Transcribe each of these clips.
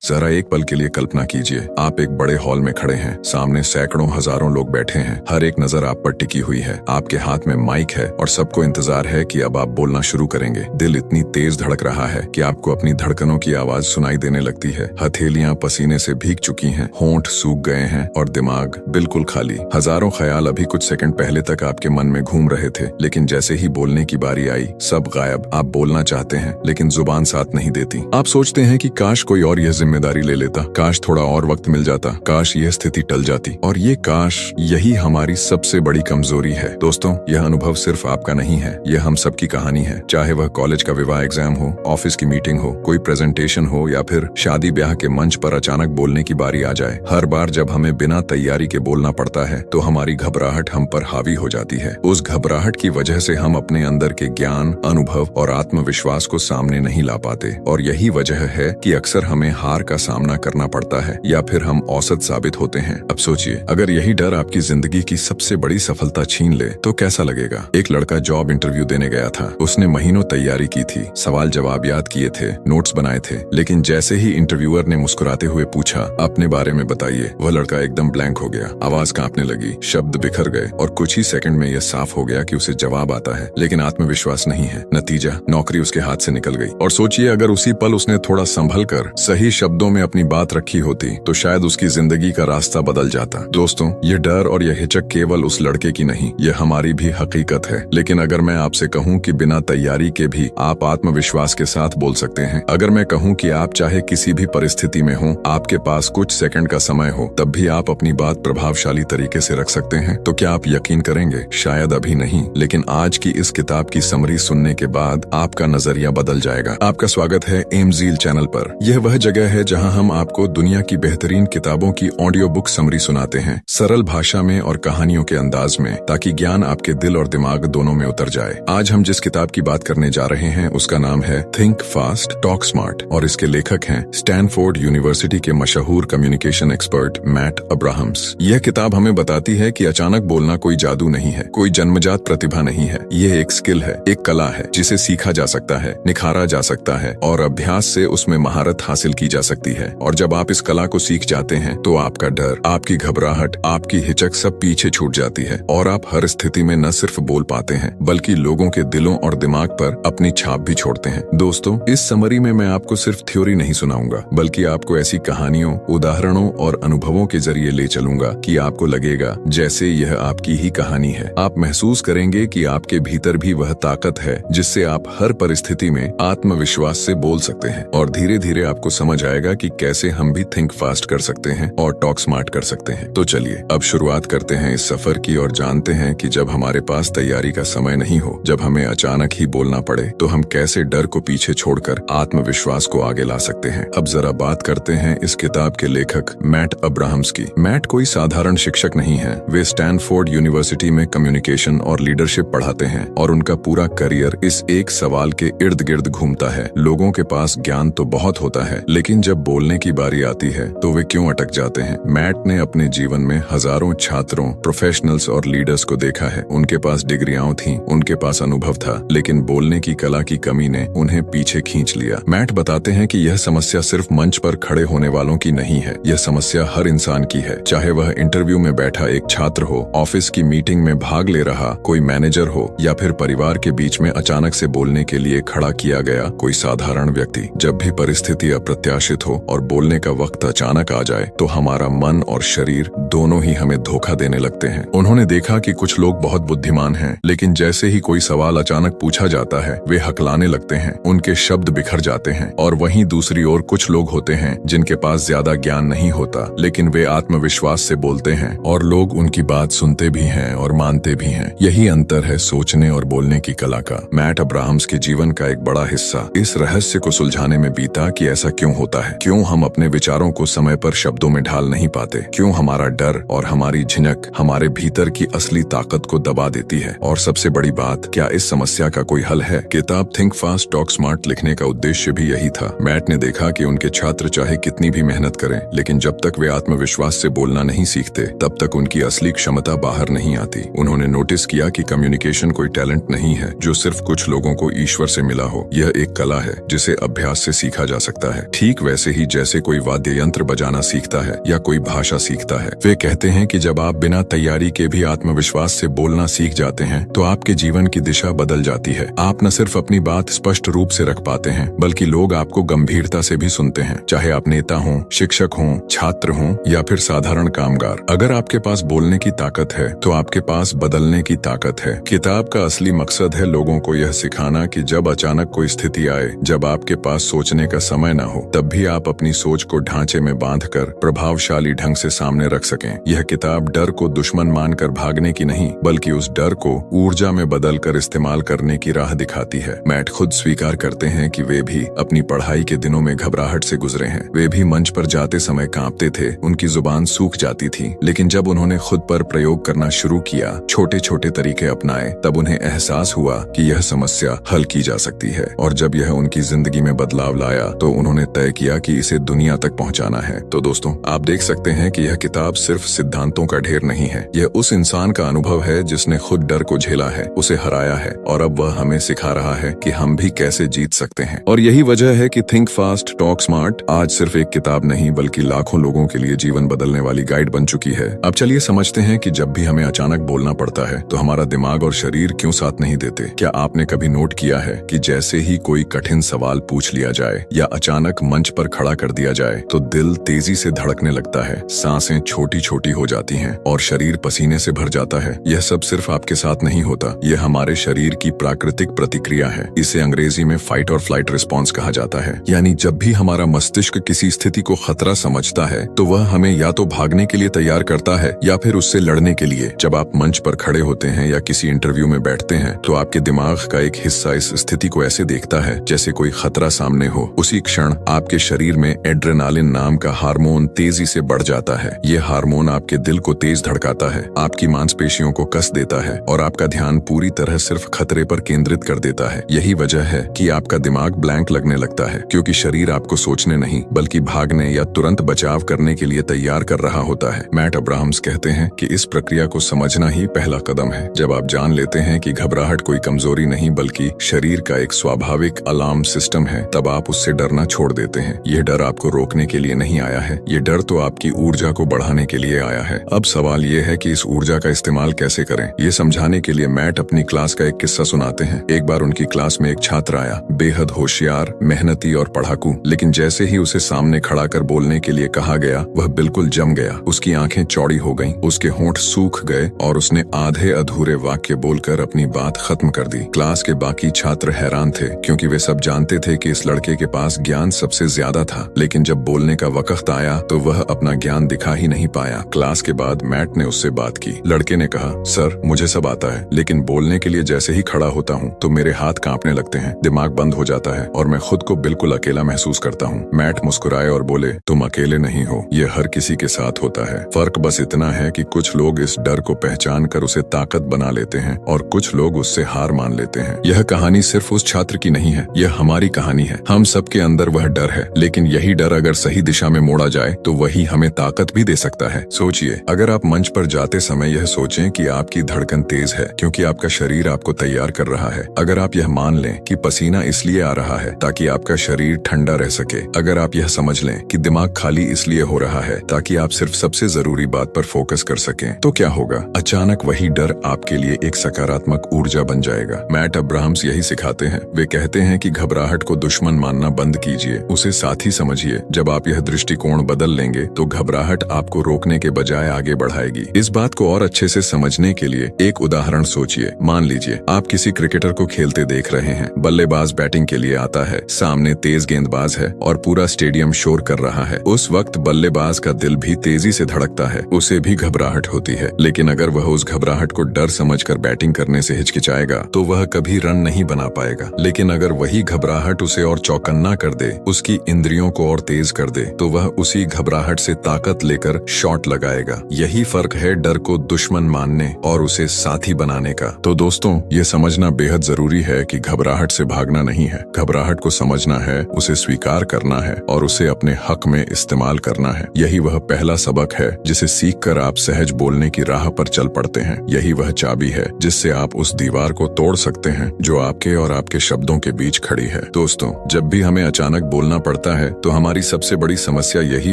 जरा एक पल के लिए कल्पना कीजिए, आप एक बड़े हॉल में खड़े हैं, सामने सैकड़ों हजारों लोग बैठे हैं, हर एक नजर आप पर टिकी हुई है, आपके हाथ में माइक है और सबको इंतजार है कि अब आप बोलना शुरू करेंगे। दिल इतनी तेज धड़क रहा है कि आपको अपनी धड़कनों की आवाज सुनाई देने लगती है। हथेलियां पसीने से भीग चुकी हैं, होंठ सूख गए हैं और दिमाग बिल्कुल खाली। हजारों ख्याल अभी कुछ सेकंड पहले तक आपके मन में घूम रहे थे, लेकिन जैसे ही बोलने की बारी आई, सब गायब। आप बोलना चाहते हैं लेकिन जुबान साथ नहीं देती। आप सोचते हैं कि काश कोई और यह जिम्मेदारी ले लेता, काश थोड़ा और वक्त मिल जाता, काश यह स्थिति टल जाती। और ये काश यही हमारी सबसे बड़ी कमजोरी है। दोस्तों, यह अनुभव सिर्फ आपका नहीं है, यह हम सबकी कहानी है। चाहे वह कॉलेज का विवाह एग्जाम हो, ऑफिस की मीटिंग हो, कोई प्रेजेंटेशन हो या फिर शादी ब्याह के मंच पर अचानक बोलने की बारी आ जाए। हर बार जब हमें बिना तैयारी के बोलना पड़ता है तो हमारी घबराहट हम पर हावी हो जाती है। उस घबराहट की वजह से हम अपने अंदर के ज्ञान, अनुभव और आत्मविश्वास को सामने नहीं ला पाते। और यही वजह है कि अक्सर हमें हार का सामना करना पड़ता है या फिर हम औसत साबित होते हैं। अब सोचिए, अगर यही डर आपकी जिंदगी की सबसे बड़ी सफलता छीन ले तो कैसा लगेगा। एक लड़का जॉब इंटरव्यू देने गया था। उसने महीनों तैयारी की थी, सवाल जवाब याद किए थे, नोट्स बनाए थे, लेकिन जैसे ही इंटरव्यूअर ने मुस्कुराते हुए पूछा, अपने बारे में बताइए, वह लड़का एकदम ब्लैंक हो गया। आवाज कांपने लगी, शब्द बिखर गए और कुछ ही सेकंड में यह साफ हो गया कि उसे जवाब आता है लेकिन आत्मविश्वास नहीं है। नतीजा, नौकरी उसके हाथ से निकल गई। और सोचिए, अगर उसी पल उसने थोड़ा संभल कर सही शब्दों में अपनी बात रखी होती तो शायद उसकी जिंदगी का रास्ता बदल जाता। दोस्तों, ये डर और यह हिचक केवल उस लड़के की नहीं, यह हमारी भी हकीकत है। लेकिन अगर मैं आपसे कहूं कि बिना तैयारी के भी आप आत्मविश्वास के साथ बोल सकते हैं, अगर मैं कहूं कि आप चाहे किसी भी परिस्थिति में हो, आपके पास कुछ सेकंड का समय हो, तब भी आप अपनी बात प्रभावशाली तरीके से रख सकते हैं, तो क्या आप यकीन करेंगे? शायद अभी नहीं, लेकिन आज की इस किताब की समरी सुनने के बाद आपका नजरिया बदल जाएगा। आपका स्वागत है एमजील चैनल पर। यह वह जगह है जहां हम आपको दुनिया की बेहतरीन किताबों की ऑडियो बुक समरी सुनाते हैं, सरल भाषा में और कहानियों के अंदाज में, ताकि ज्ञान आपके दिल और दिमाग दोनों में उतर जाए। आज हम जिस किताब की बात करने जा रहे हैं उसका नाम है थिंक फास्ट टॉक स्मार्ट और इसके लेखक हैं स्टैनफोर्ड यूनिवर्सिटी के मशहूर कम्युनिकेशन एक्सपर्ट मैट अब्राहम्स। यह किताब हमें बताती है कि अचानक बोलना कोई जादू नहीं है, कोई जन्मजात प्रतिभा नहीं है। यह एक स्किल है, एक कला है जिसे सीखा जा सकता है, निखारा जा सकता है और अभ्यास से उसमें महारत हासिल की जा सकती है। और जब आप इस कला को सीख जाते हैं तो आपका डर, आपकी घबराहट, आपकी हिचक सब पीछे छूट जाती है और आप हर स्थिति में न सिर्फ बोल पाते हैं बल्कि लोगों के दिलों और दिमाग पर अपनी छाप भी छोड़ते हैं। दोस्तों, इस समरी में मैं आपको सिर्फ थ्योरी नहीं सुनाऊंगा, बल्कि आपको ऐसी कहानियों, उदाहरणों और अनुभवों के जरिए ले चलूंगा कि आपको लगेगा जैसे यह आपकी ही कहानी है। आप महसूस करेंगे कि आपके भीतर भी वह ताकत है जिससे आप हर परिस्थिति में आत्मविश्वास से बोल सकते हैं। और धीरे धीरे आपको समझ आएगा कि कैसे हम भी थिंक फास्ट कर सकते हैं और टॉक स्मार्ट कर सकते हैं। तो चलिए अब शुरुआत करते हैं इस सफर की और जानते हैं कि जब हमारे पास तैयारी का समय नहीं हो, जब हमें अचानक ही बोलना पड़े, तो हम कैसे डर को पीछे छोड़कर आत्मविश्वास को आगे ला सकते हैं। अब जरा बात करते हैं इस किताब के लेखक मैट अब्राहम्स की। मैट कोई साधारण शिक्षक नहीं है। वे स्टैनफोर्ड यूनिवर्सिटी में कम्युनिकेशन और लीडरशिप पढ़ाते हैं और उनका पूरा करियर इस एक सवाल के इर्द गिर्द घूमता है। लोगों के पास ज्ञान तो बहुत होता है, लेकिन जब बोलने की बारी आती है तो वे क्यों अटक जाते हैं। मैट ने अपने जीवन में हजारों छात्रों, प्रोफेशनल्स और लीडर्स को देखा है। उनके पास डिग्रियां थीं, उनके पास अनुभव था, लेकिन बोलने की कला की कमी ने उन्हें पीछे खींच लिया। मैट बताते हैं कि यह समस्या सिर्फ मंच पर खड़े होने वालों की नहीं है, यह समस्या हर इंसान की है। चाहे वह इंटरव्यू में बैठा एक छात्र हो, ऑफिस की मीटिंग में भाग ले रहा कोई मैनेजर हो या फिर परिवार के बीच में अचानक से बोलने के लिए खड़ा किया गया कोई साधारण व्यक्ति। जब भी परिस्थिति अप्रत्याशित हो और बोलने का वक्त अचानक आ जाए तो हमारा मन और शरीर दोनों ही हमें धोखा देने लगते हैं। उन्होंने देखा कि कुछ लोग बहुत बुद्धिमान हैं, लेकिन जैसे ही कोई सवाल अचानक पूछा जाता है वे हकलाने लगते हैं, उनके शब्द बिखर जाते हैं। और वहीं दूसरी ओर कुछ लोग होते हैं जिनके पास ज्यादा ज्ञान नहीं होता, लेकिन वे आत्मविश्वास से बोलते हैं और लोग उनकी बात सुनते भी हैं और मानते भी हैं। यही अंतर है सोचने और बोलने की कला का। मैट अब्राहम्स के जीवन का एक बड़ा हिस्सा इस रहस्य को सुलझाने में बीता कि ऐसा क्यों होता है, क्यों हम अपने विचारों को समय पर शब्दों में ढाल नहीं पाते, क्यों हमारा डर और हमारी झिझक हमारे भीतर की असली ताकत को दबा देती है। और सबसे बड़ी बात, क्या इस समस्या का कोई हल है? किताब थिंक फास्ट टॉक स्मार्ट लिखने का उद्देश्य भी यही था। मैट ने देखा कि उनके छात्र चाहे कितनी भी मेहनत करें, लेकिन जब तक वे आत्मविश्वास से बोलना नहीं सीखते तब तक उनकी असली क्षमता बाहर नहीं आती। उन्होंने नोटिस किया कि कम्युनिकेशन कोई टैलेंट नहीं है जो सिर्फ कुछ लोगों को ईश्वर से मिला हो। यह एक कला है जिसे अभ्यास से सीखा जा सकता है। ठीक वैसे ही जैसे कोई वाद्य यंत्र बजाना सीखता है या कोई भाषा सीखता है। वे कहते हैं कि जब आप बिना तैयारी के भी आत्मविश्वास से बोलना सीख जाते हैं तो आपके जीवन की दिशा बदल जाती है। आप न सिर्फ अपनी बात स्पष्ट रूप से रख पाते हैं बल्कि लोग आपको गंभीरता से भी सुनते हैं, चाहे आप नेता हों, शिक्षक हों, छात्र हों या फिर साधारण कामगार। अगर आपके पास बोलने की ताकत है तो आपके पास बदलने की ताकत है। किताब का असली मकसद है लोगों को यह सिखाना कि जब अचानक कोई स्थिति आए, जब आपके पास सोचने का समय न हो, तब भी आप अपनी सोच को ढांचे में बांधकर प्रभावशाली ढंग से सामने रख सकें। यह किताब डर को दुश्मन मानकर भागने की नहीं बल्कि उस डर को ऊर्जा में बदलकर इस्तेमाल करने की राह दिखाती है। मैट खुद स्वीकार करते हैं कि वे भी अपनी पढ़ाई के दिनों में घबराहट से गुजरे हैं। वे भी मंच पर जाते समय कांपते थे, उनकी जुबान सूख जाती थी, लेकिन जब उन्होंने खुद पर प्रयोग करना शुरू किया, छोटे छोटे तरीके अपनाए, तब उन्हें एहसास हुआ कि यह समस्या हल की जा सकती है। और जब यह उनकी जिंदगी में बदलाव लाया तो उन्होंने तय किया कि इसे दुनिया तक पहुंचाना है। तो दोस्तों, आप देख सकते हैं कि यह किताब सिर्फ सिद्धांतों का ढेर नहीं है। यह उस इंसान का अनुभव है जिसने खुद डर को झेला है, उसे हराया है और अब वह हमें सिखा रहा है कि हम भी कैसे जीत सकते हैं। और यही वजह है कि थिंक फास्ट टॉक स्मार्ट आज सिर्फ एक किताब नहीं बल्कि लाखों लोगों के लिए जीवन बदलने वाली गाइड बन चुकी है। अब चलिए समझते हैं कि जब भी हमें अचानक बोलना पड़ता है तो हमारा दिमाग और शरीर क्यों साथ नहीं देते। क्या आपने कभी नोट किया है कि जैसे ही कोई कठिन सवाल पूछ लिया जाए या अचानक मंच पर खड़ा कर दिया जाए तो दिल तेजी से धड़कने लगता है, सांसें छोटी छोटी हो जाती हैं और शरीर पसीने से भर जाता है। यह सब सिर्फ आपके साथ नहीं होता, यह हमारे शरीर की प्राकृतिक प्रतिक्रिया है। इसे अंग्रेजी में फाइट और फ्लाइट रिस्पॉन्स कहा जाता है। यानी जब भी हमारा मस्तिष्क किसी स्थिति को खतरा समझता है तो वह हमें या तो भागने के लिए तैयार करता है या फिर उससे लड़ने के लिए। जब आप मंच पर खड़े होते हैं या किसी इंटरव्यू में बैठते हैं तो आपके दिमाग का एक हिस्सा इस स्थिति को ऐसे देखता है जैसे कोई खतरा सामने हो। उसी क्षण आपके शरीर में एड्रेनालिन नाम का हार्मोन तेजी से बढ़ जाता है। ये हार्मोन आपके दिल को तेज धड़काता है, आपकी मांसपेशियों को कस देता है और आपका ध्यान पूरी तरह सिर्फ खतरे पर केंद्रित कर देता है। यही वजह है कि आपका दिमाग ब्लैंक लगने लगता है, क्योंकि शरीर आपको सोचने नहीं बल्कि भागने या तुरंत बचाव करने के लिए तैयार कर रहा होता है। मैट अब्राहम्स कहते हैं कि इस प्रक्रिया को समझना ही पहला कदम है। जब आप जान लेते हैं कि घबराहट कोई कमजोरी नहीं बल्कि शरीर का एक स्वाभाविक अलार्म सिस्टम है, तब आप उससे डरना छोड़ देते हैं। यह डर आपको रोकने के लिए नहीं आया है, ये डर तो आपकी ऊर्जा को बढ़ाने के लिए आया है। अब सवाल ये है कि इस ऊर्जा का इस्तेमाल कैसे करें। ये समझाने के लिए मैट अपनी क्लास का एक किस्सा सुनाते हैं। एक बार उनकी क्लास में एक छात्र आया, बेहद होशियार, मेहनती और पढ़ाकू, लेकिन जैसे ही उसे सामने खड़ा कर बोलने के लिए कहा गया वह बिल्कुल जम गया। उसकी आंखें चौड़ी हो गईं, उसके होंठ सूख गए और उसने आधे अधूरे वाक्य बोलकर अपनी बात खत्म कर दी। क्लास के बाकी छात्र हैरान थे क्योंकि वे सब जानते थे कि इस लड़के के पास ज्ञान सबसे ज्यादा था, लेकिन जब बोलने का वक्त आया तो वह अपना ज्ञान दिखा ही नहीं पाया। क्लास के बाद मैट ने उससे बात की। लड़के ने कहा, सर मुझे सब आता है, लेकिन बोलने के लिए जैसे ही खड़ा होता हूँ तो मेरे हाथ कांपने लगते हैं, दिमाग बंद हो जाता है और मैं खुद को बिल्कुल अकेला महसूस करता हूँ। मैट मुस्कुराए और बोले, तुम अकेले नहीं हो, ये हर किसी के साथ होता है। फर्क बस इतना है कि कुछ लोग इस डर को पहचान कर उसे ताकत बना लेते हैं और कुछ लोग उससे हार मान लेते हैं। यह कहानी सिर्फ उस छात्र की नहीं है, यह हमारी कहानी है। हम सबके अंदर वह डर है, लेकिन यही डर अगर सही दिशा में मोड़ा जाए तो वही हमें ताकत भी दे सकता है। सोचिए, अगर आप मंच पर जाते समय यह सोचें कि आपकी धड़कन तेज है क्योंकि आपका शरीर आपको तैयार कर रहा है, अगर आप यह मान लें कि पसीना इसलिए आ रहा है ताकि आपका शरीर ठंडा रह सके, अगर आप यह समझ लें कि दिमाग खाली इसलिए हो रहा है ताकि आप सिर्फ सबसे जरूरी बात पर फोकस कर सकें, तो क्या होगा? अचानक वही डर आपके लिए एक सकारात्मक ऊर्जा बन जाएगा। मैट अब्राहम्स यही सिखाते हैं। वे कहते हैं कि घबराहट को दुश्मन मानना बंद कीजिए, उसे साथी समझिए। जब आप यह दृष्टिकोण बदल लेंगे तो घबराहट आपको रोकने के बजाय आगे बढ़ाएगी। इस बात को और अच्छे से समझने के लिए एक उदाहरण सोचिए। मान लीजिए आप किसी क्रिकेटर को खेलते देख रहे हैं। बल्लेबाज बैटिंग के लिए आता है, सामने तेज गेंदबाज है और पूरा स्टेडियम शोर कर रहा है। उस वक्त बल्लेबाज का दिल भी तेजी से धड़कता है, उसे भी घबराहट होती है। लेकिन अगर वह उस घबराहट को डर समझकर बैटिंग करने से हिचकिचाएगा तो वह कभी रन नहीं बना पाएगा। लेकिन अगर वही घबराहट उसे और चौकन्ना कर दे, उसकी इंद्रियों को और तेज कर दे, तो वह उसी घबराहट से ताकत लेकर शॉट लगाएगा। यही फर्क है डर को दुश्मन मानने और उसे साथी बनाने का। तो दोस्तों, ये समझना बेहद जरूरी है कि घबराहट से भागना नहीं है, घबराहट को समझना है, उसे स्वीकार करना है और उसे अपने हक में इस्तेमाल करना है। यही वह पहला सबक है जिसे सीखकर आप सहज बोलने की राह पर चल पड़ते हैं। यही वह चाबी है जिससे आप उस दीवार को तोड़ सकते हैं जो आपके और आपके शब्दों के बीच खड़ी है। दोस्तों, जब भी हमें अचानक बोलना पड़ता आता है तो हमारी सबसे बड़ी समस्या यही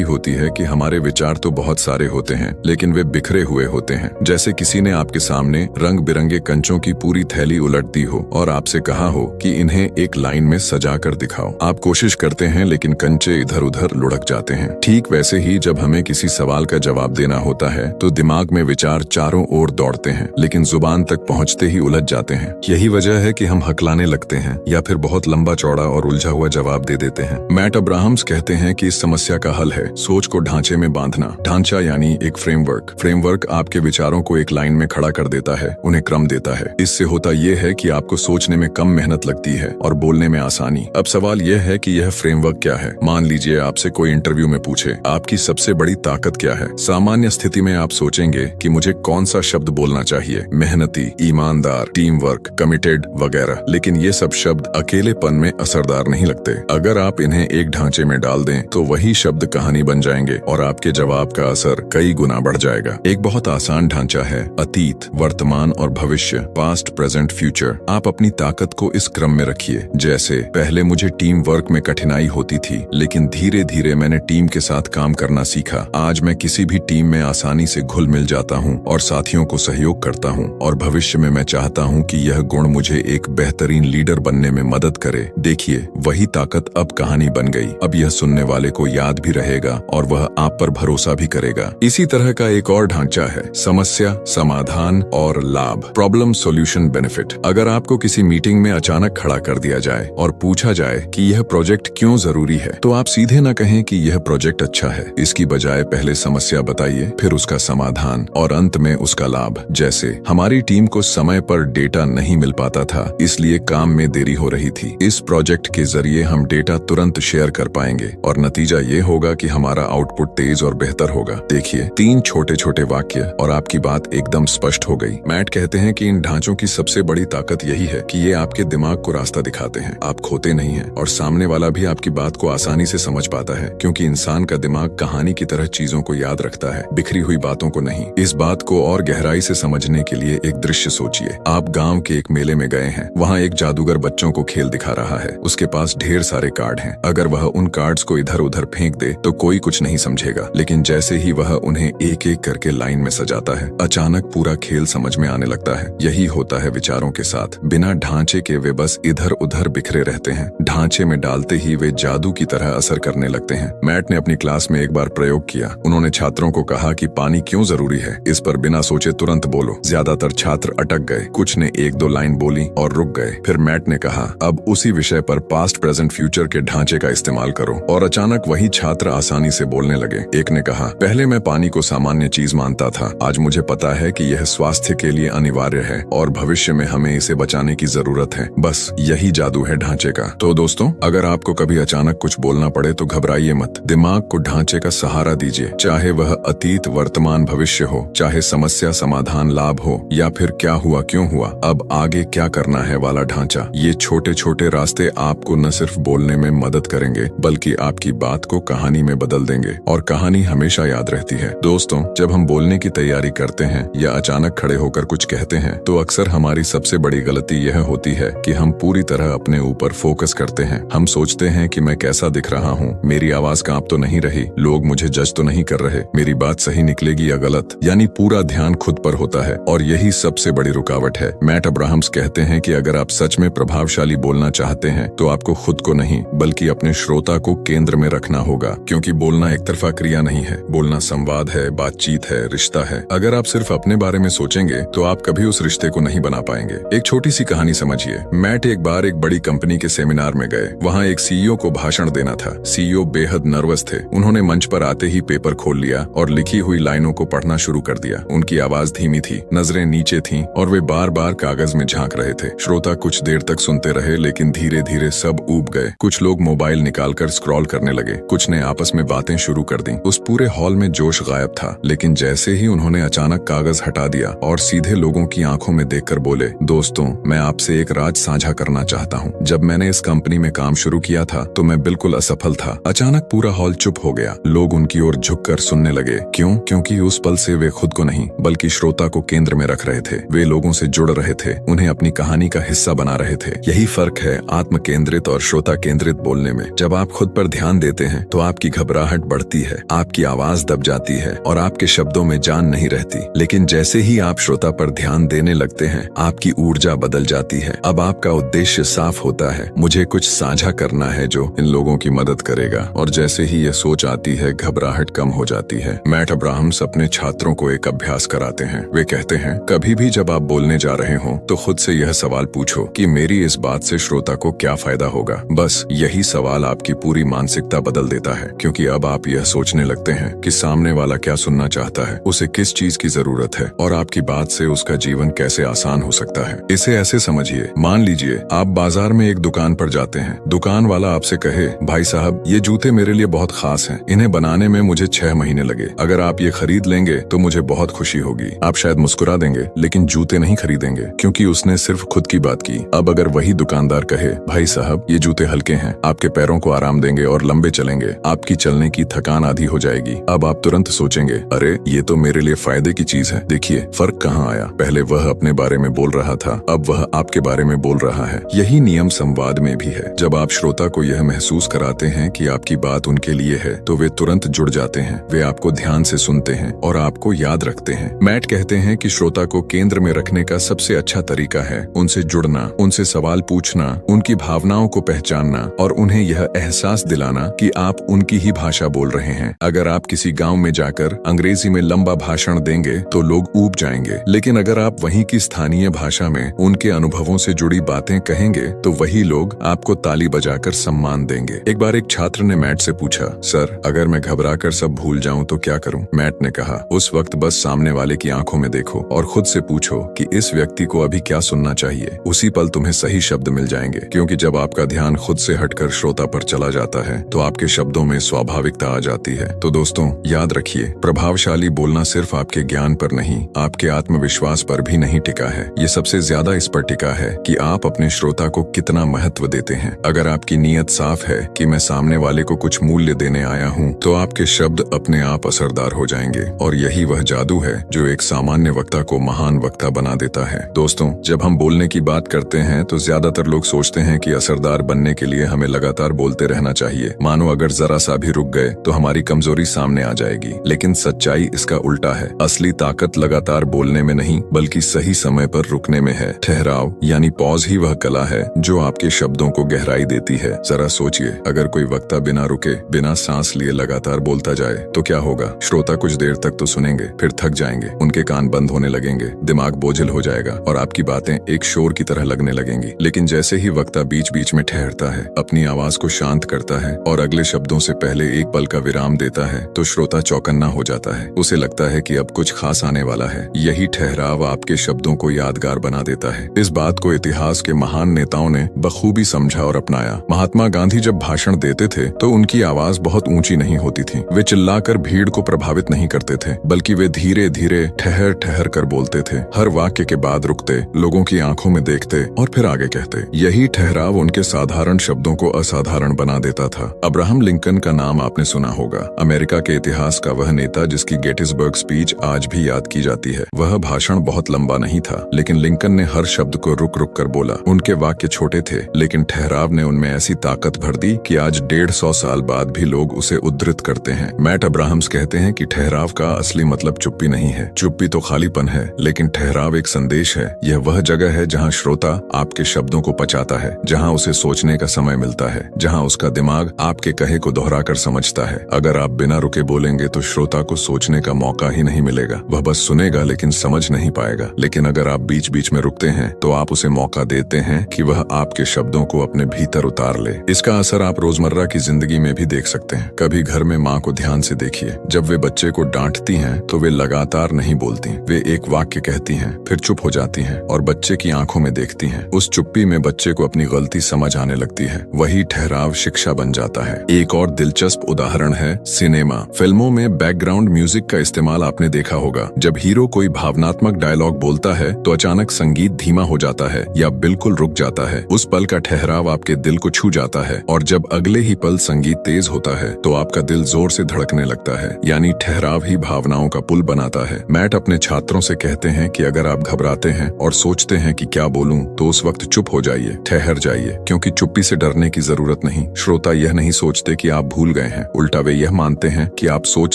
होती है कि हमारे विचार तो बहुत सारे होते हैं लेकिन वे बिखरे हुए होते हैं। जैसे किसी ने आपके सामने रंग बिरंगे कंचों की पूरी थैली उलट दी हो और आपसे कहा हो कि इन्हें एक लाइन में सजा कर दिखाओ। आप कोशिश करते हैं लेकिन कंचे इधर उधर लुढ़क जाते हैं। ठीक वैसे ही जब हमें किसी सवाल का जवाब देना होता है तो दिमाग में विचार चारों ओर दौड़ते हैं लेकिन जुबान तक पहुंचते ही उलझ जाते हैं। यही वजह है कि हम हकलाने लगते हैं या फिर बहुत लंबा चौड़ा और उलझा हुआ जवाब दे देते हैं। मैट अब्राहम्स कहते हैं कि इस समस्या का हल है सोच को ढांचे में बांधना। ढांचा यानी एक फ्रेमवर्क। फ्रेमवर्क आपके विचारों को एक लाइन में खड़ा कर देता है, उन्हें क्रम देता है। इससे होता यह है कि आपको सोचने में कम मेहनत लगती है और बोलने में आसानी। अब सवाल यह है कि यह फ्रेमवर्क क्या है। मान लीजिए आपसे कोई इंटरव्यू में पूछे आपकी सबसे बड़ी ताकत क्या है। सामान्य स्थिति में आप सोचेंगे कि मुझे कौन सा शब्द बोलना चाहिए, मेहनती, ईमानदार, टीम वर्क, कमिटेड वगैरह। लेकिन ये सब शब्द अकेलेपन में असरदार नहीं लगते। अगर आप इन्हें एक ढांचे में डाल दें तो वही शब्द कहानी बन जाएंगे और आपके जवाब का असर कई गुना बढ़ जाएगा। एक बहुत आसान ढांचा है अतीत, वर्तमान और भविष्य, पास्ट, प्रेजेंट, फ्यूचर। आप अपनी ताकत को इस क्रम में रखिए। जैसे पहले मुझे टीम वर्क में कठिनाई होती थी लेकिन धीरे धीरे मैंने टीम के साथ काम करना सीखा। आज मैं किसी भी टीम में आसानी से घुल मिल जाता हूँ और साथियों को सहयोग करता हूँ। और भविष्य में मैं चाहता हूँ कि यह गुण मुझे एक बेहतरीन लीडर बनने में मदद करे। देखिए वही ताकत अब कहानी बन गई। अब यह सुनने वाले को याद भी रहेगा और वह आप पर भरोसा भी करेगा। इसी तरह का एक और ढांचा है समस्या, समाधान और लाभ, प्रॉब्लम सॉल्यूशन बेनिफिट। अगर आपको किसी मीटिंग में अचानक खड़ा कर दिया जाए और पूछा जाए कि यह प्रोजेक्ट क्यों जरूरी है तो आप सीधे न कहें कि यह प्रोजेक्ट अच्छा है। इसकी बजाय पहले समस्या बताइए, फिर उसका समाधान और अंत में उसका लाभ। जैसे हमारी टीम को समय पर डेटा नहीं मिल पाता था इसलिए काम में देरी हो रही थी। इस प्रोजेक्ट के जरिए हम डेटा तुरंत शेयर कर पाएंगे और नतीजा ये होगा कि हमारा आउटपुट तेज और बेहतर होगा। देखिए 3 छोटे छोटे वाक्य और आपकी बात एकदम स्पष्ट हो गई। मैट कहते हैं कि इन ढांचों की सबसे बड़ी ताकत यही है कि ये आपके दिमाग को रास्ता दिखाते हैं। आप खोते नहीं हैं और सामने वाला भी आपकी बात को आसानी से समझ पाता है क्योंकि इंसान का दिमाग कहानी की तरह चीजों को याद रखता है, बिखरी हुई बातों को नहीं। इस बात को और गहराई से समझने के लिए एक दृश्य सोचिए। आप गांव के एक मेले में गए हैं। वहाँ एक जादूगर बच्चों को खेल दिखा रहा है। उसके पास ढेर सारे कार्ड हैं। अगर वह उन कार्ड्स को इधर उधर फेंक दे तो कोई कुछ नहीं समझेगा लेकिन जैसे ही वह उन्हें एक एक करके लाइन में सजाता है अचानक पूरा खेल समझ में आने लगता है। यही होता है विचारों के साथ। बिना ढांचे के वे बस इधर उधर बिखरे रहते हैं। ढांचे में डालते ही वे जादू की तरह असर करने लगते हैं। मैट ने अपनी क्लास में एक बार प्रयोग किया। उन्होंने छात्रों को कहा कि पानी क्यों जरूरी है, इस पर बिना सोचे तुरंत बोलो। ज्यादातर छात्र अटक गए, कुछ ने 1-2 लाइन बोली और रुक गए। फिर मैट ने कहा अब उसी विषय पर पास्ट, प्रेजेंट, फ्यूचर के ढांचे का इस्तेमाल करो और अचानक वही छात्र आसानी से बोलने लगे। एक ने कहा पहले मैं पानी को सामान्य चीज मानता था, आज मुझे पता है कि यह स्वास्थ्य के लिए अनिवार्य है और भविष्य में हमें इसे बचाने की जरूरत है। बस यही जादू है ढांचे का। तो दोस्तों अगर आपको कभी अचानक कुछ बोलना पड़े तो घबराइए मत। दिमाग को ढांचे का सहारा दीजिए, चाहे वह अतीत, वर्तमान, भविष्य हो, चाहे समस्या, समाधान, लाभ हो या फिर क्या हुआ क्यों हुआ, अब आगे क्या करना है वाला ढांचा। ये छोटे छोटे रास्ते आपको न सिर्फ बोलने में मदद करेंगे बल्कि आपकी बात को कहानी में बदल देंगे और कहानी हमेशा याद रहती है। दोस्तों जब हम बोलने की तैयारी करते हैं या अचानक खड़े होकर कुछ कहते हैं तो अक्सर हमारी सबसे बड़ी गलती यह होती है कि हम पूरी तरह अपने ऊपर फोकस करते हैं। हम सोचते हैं कि मैं कैसा दिख रहा हूँ, मेरी आवाज कांप तो नहीं रही, लोग मुझे जज तो नहीं कर रहे, मेरी बात सही निकलेगी या गलत। यानी पूरा ध्यान खुद पर होता है और यही सबसे बड़ी रुकावट है। मैट अब्राहम्स कहते हैं कि अगर आप सच में प्रभावशाली बोलना चाहते हैं तो आपको खुद को नहीं बल्कि अपने श्रोता को केंद्र में रखना होगा क्योंकि बोलना एक तरफा क्रिया नहीं है। बोलना संवाद है, बातचीत है, रिश्ता है। अगर आप सिर्फ अपने बारे में सोचेंगे तो आप कभी उस रिश्ते को नहीं बना पाएंगे। एक छोटी सी कहानी समझिए। मैट एक बार एक बड़ी कंपनी के सेमिनार में गए। वहाँ एक सीईओ को भाषण देना था। सीईओ बेहद नर्वस थे। उन्होंने मंच पर आते ही पेपर खोल लिया और लिखी हुई लाइनों को पढ़ना शुरू कर दिया। उनकी आवाज धीमी थी, नजरें नीचे थीं और वे बार बार कागज में झांक रहे थे। श्रोता कुछ देर तक सुनते रहे लेकिन धीरे धीरे सब ऊब गए। कुछ लोग मोबाइल निकालकर स्क्रॉल करने लगे, कुछ ने आपस में बातें शुरू कर दी। उस पूरे हॉल में जोश गायब था। लेकिन जैसे ही उन्होंने अचानक कागज हटा दिया और सीधे लोगों की आंखों में देखकर बोले, दोस्तों मैं आपसे एक राज साझा करना चाहता हूँ। जब मैंने इस कंपनी में काम शुरू किया था तो मैं बिल्कुल असफल था। अचानक पूरा हॉल चुप हो गया। लोग उनकी ओर झुककर सुनने लगे। क्यों? क्योंकि उस पल से वे खुद को नहीं बल्कि श्रोता को केंद्र में रख रहे थे। वे लोगों से जुड़ रहे थे, उन्हें अपनी कहानी का हिस्सा बना रहे थे। यही फर्क है आत्म केंद्रित और श्रोता केंद्रित बोलने में। जब आप खुद पर ध्यान देते हैं तो आपकी घबराहट बढ़ती है, आपकी आवाज दब जाती है और आपके शब्दों में जान नहीं रहती। लेकिन जैसे ही आप श्रोता पर ध्यान देने लगते हैं, आपकी ऊर्जा बदल जाती है। अब आपका उद्देश्य साफ होता है, मुझे कुछ साझा करना है जो इन लोगों की मदद करेगा। और जैसे ही यह सोच आती है, घबराहट कम हो जाती है। मैट अब्राहम्स अपने छात्रों को एक अभ्यास कराते हैं। वे कहते हैं, कभी भी जब आप बोलने जा रहे हो तो खुद से यह सवाल पूछो कि मेरी इस बात से श्रोता को क्या फायदा होगा। बस यही सवाल आपकी पूरी मानसिकता बदल देता है, क्योंकि अब आप यह सोचने लगते हैं कि सामने वाला क्या सुनना चाहता है, उसे किस चीज की जरूरत है और आपकी बात से उसका जीवन कैसे आसान हो सकता है। इसे ऐसे समझिए, मान लीजिए आप बाजार में एक दुकान पर जाते हैं। दुकान वाला आपसे कहे, भाई साहब ये जूते मेरे लिए बहुत खास हैं, इन्हें बनाने में मुझे 6 महीने लगे, अगर आप ये खरीद लेंगे तो मुझे बहुत खुशी होगी। आप शायद मुस्कुरा देंगे लेकिन जूते नहीं खरीदेंगे, क्योंकि उसने सिर्फ खुद की बात की। अब अगर वही दुकानदार कहे, भाई साहब ये जूते हल्के हैं, आपके पैरों को आराम देंगे और लंबे चलेंगे, आपकी चलने की थकान आधी हो जाएगी, अब आप तुरंत सोचेंगे, अरे ये तो मेरे लिए फायदे की चीज है। देखिए फर्क कहाँ आया, पहले वह अपने बारे में बोल रहा था, अब वह आपके बारे में बोल रहा है। यही नियम संवाद में भी है। जब आप श्रोता को यह महसूस कराते हैं कि आपकी बात उनके लिए है तो वे तुरंत जुड़ जाते हैं, वे आपको ध्यान से सुनते हैं और आपको याद रखते हैं। मैट कहते हैं कि श्रोता को केंद्र में रखने का सबसे अच्छा तरीका है उनसे जुड़ना, उनसे सवाल पूछना, उनकी भावनाओं को पहचानना और उन्हें यह एहसास दिलाना कि आप उनकी ही भाषा बोल रहे हैं। अगर आप किसी गांव में जाकर अंग्रेजी में लंबा भाषण देंगे तो लोग ऊब जाएंगे, लेकिन अगर आप वहीं की स्थानीय भाषा में उनके अनुभवों से जुड़ी बातें कहेंगे तो वही लोग आपको ताली बजाकर सम्मान देंगे। एक बार एक छात्र ने मैट से पूछा, सर अगर मैं घबराकर सब भूल जाऊं तो क्या करूं? मैट ने कहा, उस वक्त बस सामने वाले की आंखों में देखो और खुद से पूछो कि इस व्यक्ति को अभी क्या सुनना चाहिए। उसी पल तुम्हें सही शब्द मिल जाएंगे, क्योंकि जब आपका ध्यान खुद से हटकर श्रोता पर चला जाता है तो आपके शब्दों में स्वाभाविकता आ जाती है। तो दोस्तों याद रखिए, प्रभावशाली बोलना सिर्फ आपके ज्ञान पर नहीं, आपके आत्मविश्वास पर भी नहीं टिका है। ये सबसे ज्यादा इस पर टिका है कि आप अपने श्रोता को कितना महत्व देते हैं। अगर आपकी नीयत साफ है कि मैं सामने वाले को कुछ मूल्य देने आया हूँ, तो आपके शब्द अपने आप असरदार हो जाएंगे और यही वह जादू है जो एक सामान्य वक्ता को महान वक्ता बना देता है। दोस्तों जब हम बोलने की बात करते हैं तो ज्यादातर लोग सोचते हैं कि असरदार बनने के लिए हमें लगातार बोलते रहना चाहिए, मानो अगर जरा सा भी रुक गए तो हमारी कमजोरी सामने आ जाएगी। लेकिन सच्चाई इसका उल्टा है। असली ताकत लगातार बोलने में नहीं बल्कि सही समय पर रुकने में है। ठहराव यानी पॉज ही वह कला है जो आपके शब्दों को गहराई देती है। जरा सोचिए, अगर कोई वक्ता बिना रुके, बिना सांस लिए लगातार बोलता जाए तो क्या होगा? श्रोता कुछ देर तक तो सुनेंगे, फिर थक जाएंगे, उनके कान बंद होने लगेंगे, दिमाग बोझिल हो जाएगा और आपकी बातें एक शोर की तरह लगने लगेंगी। लेकिन जैसे ही वक्ता बीच बीच में ठहरता है, अपनी आवाज को शांत करता है और अगले शब्दों से पहले एक पल का विराम देता है, तो श्रोता चौकन्ना हो जाता है। उसे लगता है कि अब कुछ खास आने वाला है। यही ठहराव आपके शब्दों को यादगार बना देता है। इस बात को इतिहास के महान नेताओं ने बखूबी समझा और अपनाया। महात्मा गांधी जब भाषण देते थे तो उनकी आवाज बहुत ऊंची नहीं होती थी। वे चिल्लाकर भीड़ को प्रभावित नहीं करते थे, बल्कि वे धीरे धीरे ठहर ठहर कर बोलते थे। हर वाक्य के बाद रुकते, लोगों की आंखों में देखते और फिर आगे कहते। यही ठहराव उनके साधारण शब्दों को असाधारण बना देता था। अब्राहम लिंकन का नाम आपने सुना होगा। अमेरिका के इतिहास का वह नेता जिसकी गेटिसबर्ग स्पीच आज भी याद की जाती है। वह भाषण बहुत लंबा नहीं था, लेकिन लिंकन ने हर शब्द को रुक रुक कर बोला। उनके वाक्य छोटे थे, लेकिन ठहराव ने उनमें ऐसी ताकत भर दी कि आज 150 साल बाद भी लोग उसे उद्धृत करते हैं। मैट अब्राहम्स कहते हैं कि ठहराव का असली मतलब चुप्पी नहीं है। चुप्पी तो खालीपन है, लेकिन ठहराव एक संदेश है। यह वह जगह है जहाँ श्रोता आपके शब्दों को पचाता है, जहाँ उसे सोचने का समय मिलता है, जहाँ उसका दिमाग आपके कहे को दोहराकर समझता है। अगर आप बिना रुके बोलेंगे तो श्रोता को सोचने का मौका ही नहीं मिलेगा। वह बस सुनेगा लेकिन समझ नहीं पाएगा। लेकिन अगर आप बीच बीच में रुकते हैं तो आप उसे मौका देते हैं कि वह आपके शब्दों को अपने भीतर उतार ले। इसका असर आप रोजमर्रा की जिंदगी में भी देख सकते हैं। कभी घर में माँ को ध्यान से देखिए, जब वे बच्चे को डांटती हैं तो वे लगातार नहीं बोलती। वे एक वाक्य कहती हैं, फिर चुप हो जाती हैं और बच्चे की आंखों में देखती हैं। उस चुप्पी में बच्चे को अपनी गलती समझ आने लगती है। वही ठहराव शिक्षा बन जाता है। एक और दिलचस्प उदाहरण है सिनेमा। फिल्मों में बैकग्राउंड म्यूजिक का इस्तेमाल आपने देखा होगा। जब हीरो कोई भावनात्मक डायलॉग बोलता है तो अचानक संगीत धीमा हो जाता है या बिल्कुल रुक जाता है। उस पल का ठहराव आपके दिल को छू जाता है और जब अगले ही पल संगीत तेज होता है तो आपका दिल जोर से धड़कने लगता है। यानी ठहराव ही भावनाओं का पुल बनाता है। मैट अपने छात्रों से कहते हैं कि अगर आप घबराते हैं और सोचते हैं कि क्या बोलूं, तो उस वक्त चुप हो जाइए, ठहर जाइए, क्योंकि चुप्पी से डरने की जरूरत जरूरत नहीं। श्रोता यह नहीं सोचते कि आप भूल गए हैं, उल्टा वे यह मानते हैं कि आप सोच